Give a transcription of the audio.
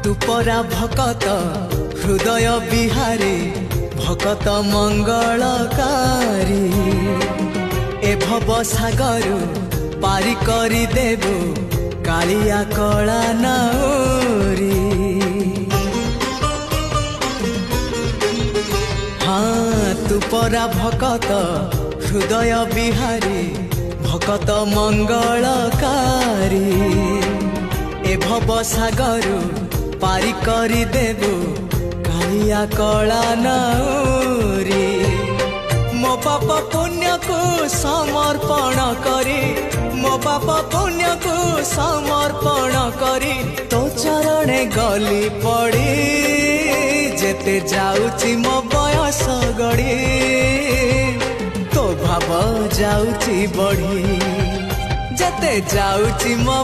तू परा भकत हृदय बिहारी भकत मंगलकारी ए भव सागर पारी करी देबु कालिया कला नाउरी। हाँ तू परा भकत हृदय बिहारी भकत मंगलकारी ए भव सागर पारी करी देबु कालिया कला नाउरी। मो पाप पुण्य को समर्पण करी मो पाप पुण्य को समर्पण करी तो चरणे गली पड़ी जेते जाउची मो बयस गड़ी तो भाव जाउची बढ़ी जेते जाउची मो